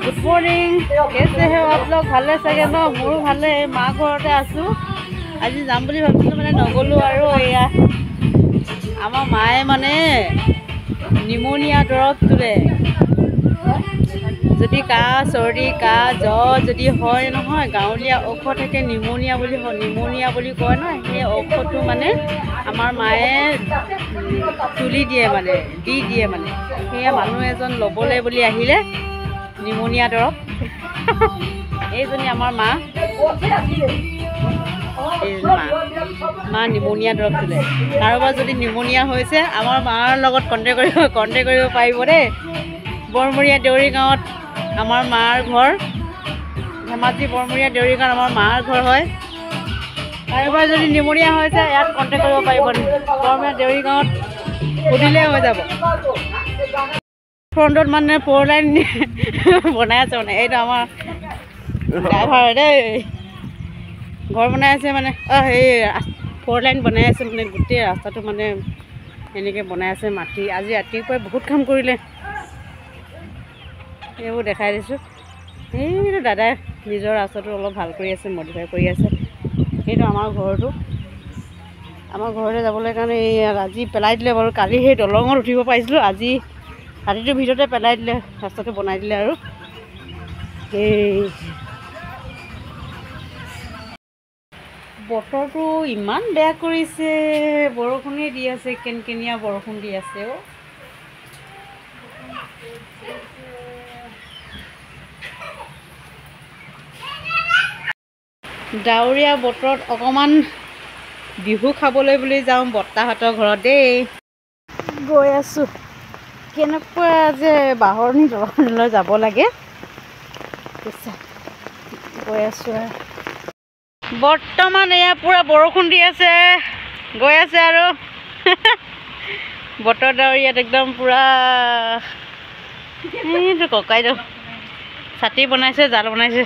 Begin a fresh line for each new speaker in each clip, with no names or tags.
good morning कैसे हो आप लोग भाले सके न मोर भाले माँ घरते आसो आज जाम बुली भाबिलो माने नगलो आरो एया आमार माए माने निमोनिया दरब तुले যদি কাহ চৰ্দি কাহ জ্বৰ যদি হয় নহয় গাঁৱলীয়া ঔষধ থাকে নিমোনিয়া বুলি কয় ন সেই ঔষধটো মানে আমাৰ মায়ে তুলি দিয়ে মানে দি দিয়ে মানে সেয়া মানুহ এজন ল'বলৈ বুলি আহিলে নিমোনিয়া দৰৱ এইজনী আমাৰ মা মা নিমোনিয়া দৰৱ তুলে কাৰোবাৰ যদি নিমোনিয়া হৈছে আমাৰ মাৰ লগত কণ্টেক্ট কৰিব পাৰিব দেই বৰমৰীয়া দেউৰী গাঁৱত আমাৰ মাৰ ঘৰ ধেমাজি বৰমৰীয়া দেউৰী গাঁৱত আমাৰ মাৰ ঘৰ হয় কাৰোবাৰ যদি নিমোনিয়া হৈছে ইয়াত কণ্টেক্ট কৰিব পাৰিব বৰমৰীয়া দেউৰী গাঁৱত সুধিলে হৈ যাব ফ্ৰণ্টত মানে 4 লাইন বনাই আছে মানে এইটো আমাৰ ড্ৰাইভাৰ দেই ঘৰ বনাই আছে মানে সেই 4 লাইন বনাই আছে মানে গোটেই ৰাস্তাটো মানে এনেকৈ বনাই আছে মাটি আজি ৰাতিপুৱাই বহুত কাম কৰিলে এইবোৰ দেখাই দিছোঁ এইটো দাদাই নিজৰ ৰাস্তাটো অলপ ভাল কৰি আছে মডিফাই কৰি আছে সেইটো আমাৰ ঘৰটো আমাৰ ঘৰলৈ যাবলৈ কাৰণে এই আজি পেলাই দিলে বাৰু কালি সেই দলঙত উঠিব পাৰিছিলোঁ আজি ৰাতিটোৰ ভিতৰতে পেলাই দিলে ৰাস্তাটো বনাই দিলে আৰু এই বতৰটো ইমান বেয়া কৰিছে বৰষুণেই দি আছে কেনকেনীয়া বৰষুণ দি আছে ডাৱৰীয়া বতৰত অকণমান বিহু খাবলৈ বুলি যাওঁ বৰ্তাহঁতৰ ঘৰত দেই গৈ আছোঁ কেনেকুৱা যে বাহনী দলঙলৈ যাব লাগে গৈ আছোঁ বৰ্তমান এয়া পূৰা বৰষুণ দি আছে গৈ আছে আৰু বতৰ ডাৱৰীয়াত একদম পূৰা এইটো ককাইদেউ ছাতি বনাইছে জাল বনাইছে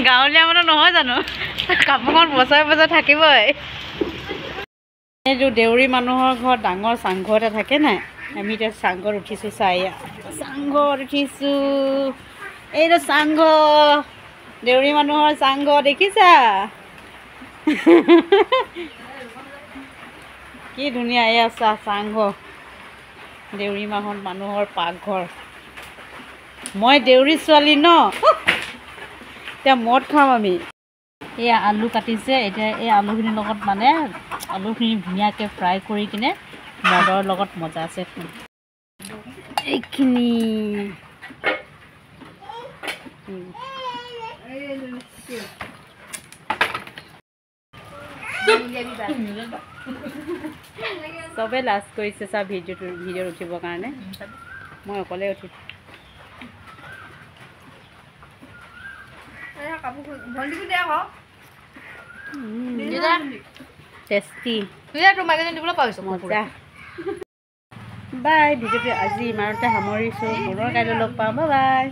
গাঁৱলীয়া মানুহ নহয় জানো কাপোৰখন বছৰে থাকিবই এইটো দেউৰী মানুহৰ ঘৰত ডাঙৰ চাংঘৰ এটা থাকে নাই আমি এতিয়া চাংঘৰত উঠিছোঁ চাংঘৰত উঠিছোঁ এইটো চাংঘৰ দেউৰী মানুহৰ চাংঘৰ দেখিছা কি ধুনীয়া এয়া চাংঘৰ দেউৰী মানুহৰ পাকঘৰ মই দেউৰী ছোৱালী ন এতিয়া মদ খাম আমি এয়া আলু কাটিছে এতিয়া এই আলুখিনিৰ লগত মানে আলুখিনি ধুনীয়াকৈ ফ্ৰাই কৰি কিনে মদৰ লগত মজা আছে এইখিনি চবে লাজ কৰিছে চা ভিডিঅ'ত উঠিবৰ কাৰণে মই অকলে উঠিছোঁ টেষ্টি মজা বাই ভিডিঅ'টো আজি ইমানতে সামৰিছোঁ পুনৰ কাইলৈ লগ পাম বাই